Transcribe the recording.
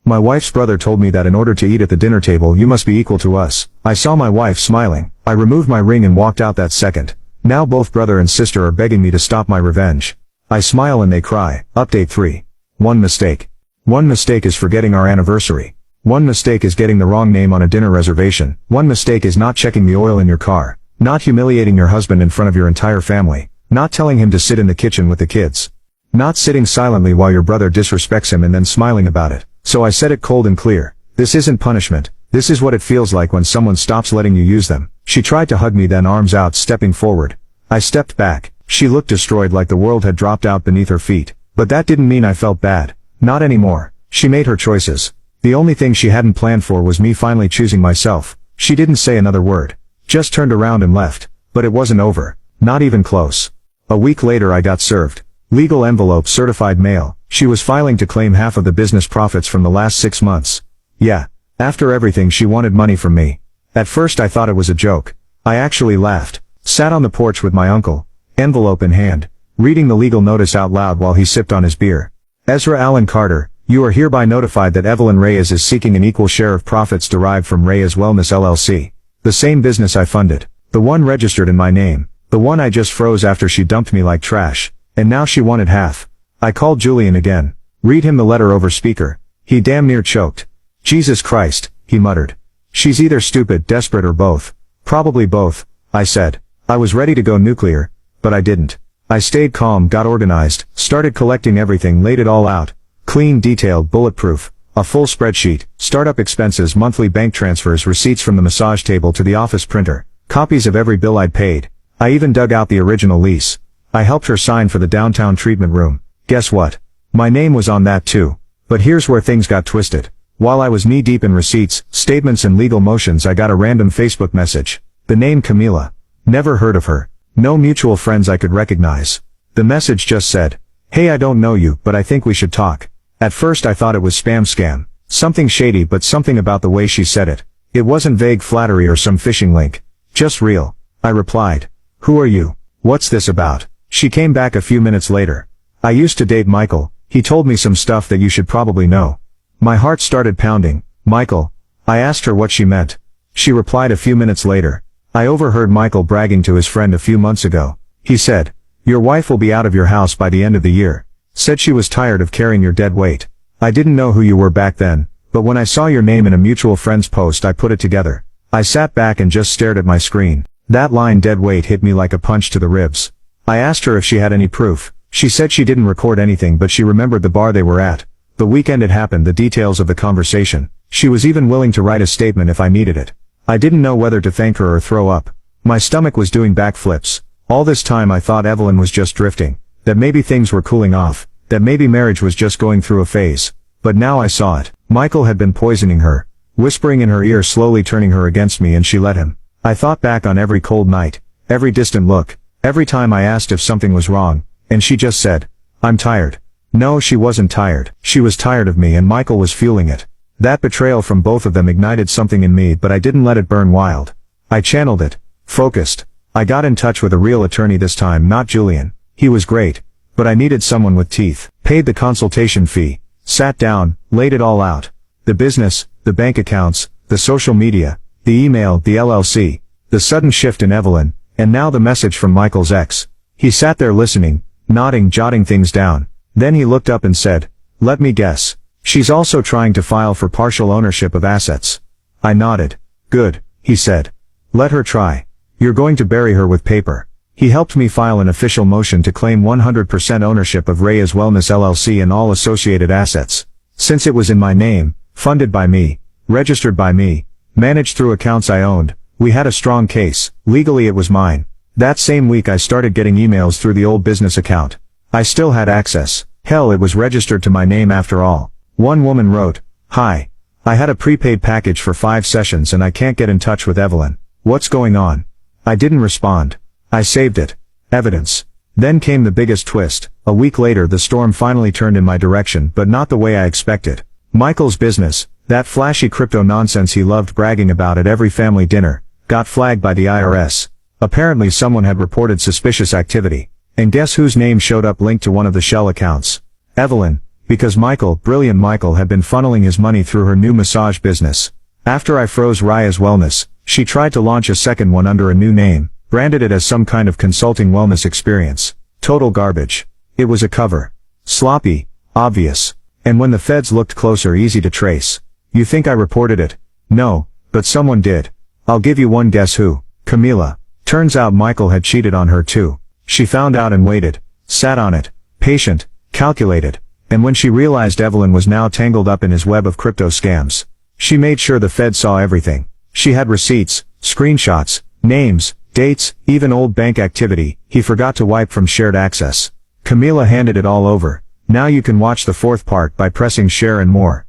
My wife's brother told me that in order to eat at the dinner table you must be equal to us. I saw my wife smiling. I removed my ring and walked out that second. Now both brother and sister are begging me to stop my revenge. I smile and they cry. Update 3. One mistake. One mistake is forgetting our anniversary. One mistake is getting the wrong name on a dinner reservation. One mistake is not checking the oil in your car. Not humiliating your husband in front of your entire family. Not telling him to sit in the kitchen with the kids. Not sitting silently while your brother disrespects him and then smiling about it. So I said it cold and clear. This isn't punishment. This is what it feels like when someone stops letting you use them. She tried to hug me, then arms out, stepping forward. I stepped back. She looked destroyed, like the world had dropped out beneath her feet. But that didn't mean I felt bad. Not anymore. She made her choices. The only thing she hadn't planned for was me finally choosing myself. She didn't say another word. Just turned around and left. But it wasn't over. Not even close. A week later I got served. Legal envelope, certified mail. She was filing to claim half of the business profits from the last 6 months. Yeah. After everything she wanted money from me. At first I thought it was a joke. I actually laughed. Sat on the porch with my uncle, envelope in hand, reading the legal notice out loud while he sipped on his beer. Ezra Allen Carter, you are hereby notified that Evelyn Reyes is seeking an equal share of profits derived from Reyes Wellness LLC. The same business I funded. The one registered in my name. The one I just froze after she dumped me like trash. And now she wanted half. I called Julian again. Read him the letter over speaker. He damn near choked. Jesus Christ, he muttered. She's either stupid, desperate, or both. Probably both, I said. I was ready to go nuclear, but I didn't. I stayed calm, got organized, started collecting everything, laid it all out. Clean, detailed, bulletproof. A full spreadsheet, startup expenses, monthly bank transfers, receipts from the massage table to the office printer, copies of every bill I'd paid. I even dug out the original lease. I helped her sign for the downtown treatment room. Guess what? My name was on that too. But here's where things got twisted. While I was knee-deep in receipts, statements and legal motions, I got a random Facebook message. The name Camila. Never heard of her. No mutual friends I could recognize. The message just said, "Hey, I don't know you, but I think we should talk." At first I thought it was scam. Something shady, but something about the way she said it. It wasn't vague flattery or some phishing link. Just real. I replied, "Who are you? What's this about?" She came back a few minutes later. "I used to date Michael. He told me some stuff that you should probably know." My heart started pounding. Michael. I asked her what she meant. She replied a few minutes later. "I overheard Michael bragging to his friend a few months ago. He said, 'Your wife will be out of your house by the end of the year.' Said she was tired of carrying your dead weight." I didn't know who you were back then, but when I saw your name in a mutual friend's post I put it together. I sat back and just stared at my screen. That line, dead weight, hit me like a punch to the ribs. I asked her if she had any proof. She said she didn't record anything, but she remembered the bar they were at, the weekend it happened, the details of the conversation. She was even willing to write a statement if I needed it. I didn't know whether to thank her or throw up. My stomach was doing backflips. All this time I thought Evelyn was just drifting, that maybe things were cooling off, that maybe marriage was just going through a phase. But now I saw it. Michael had been poisoning her, whispering in her ear, slowly turning her against me, and she let him. I thought back on every cold night, every distant look, every time I asked if something was wrong, and she just said, "I'm tired." No, she wasn't tired. She was tired of me, and Michael was fueling it. That betrayal from both of them ignited something in me, but I didn't let it burn wild. I channeled it, focused. I got in touch with a real attorney this time, not Julian. He was great, but I needed someone with teeth. Paid the consultation fee, sat down, laid it all out. The business, the bank accounts, the social media, the email, the LLC, the sudden shift in Evelyn, and now the message from Michael's ex. He sat there listening, nodding, jotting things down. Then he looked up and said, "Let me guess. She's also trying to file for partial ownership of assets." I nodded. "Good," he said. "Let her try. You're going to bury her with paper." He helped me file an official motion to claim 100% ownership of Reyes Wellness LLC and all associated assets. Since it was in my name, funded by me, registered by me, managed through accounts I owned, we had a strong case. Legally it was mine. That same week I started getting emails through the old business account. I still had access. Hell, it was registered to my name after all. One woman wrote, "Hi. I had a prepaid package for 5 sessions and I can't get in touch with Evelyn. What's going on?" I didn't respond. I saved it. Evidence. Then came the biggest twist. A week later the storm finally turned in my direction, but not the way I expected. Michael's business, that flashy crypto nonsense he loved bragging about at every family dinner, got flagged by the IRS. Apparently someone had reported suspicious activity. And guess whose name showed up linked to one of the shell accounts? Evelyn. Because brilliant Michael had been funneling his money through her new massage business. After I froze Raya's wellness, she tried to launch a second one under a new name, branded it as some kind of consulting wellness experience. Total garbage. It was a cover. Sloppy, obvious, and when the feds looked closer, easy to trace. You think I reported it? No, but someone did. I'll give you one guess who. Camila. Turns out Michael had cheated on her too. She found out and waited, sat on it, patient, calculated, and when she realized Evelyn was now tangled up in his web of crypto scams, she made sure the Fed saw everything. She had receipts, screenshots, names, dates, even old bank activity he forgot to wipe from shared access. Camila handed it all over. Now you can watch the fourth part by pressing share and more.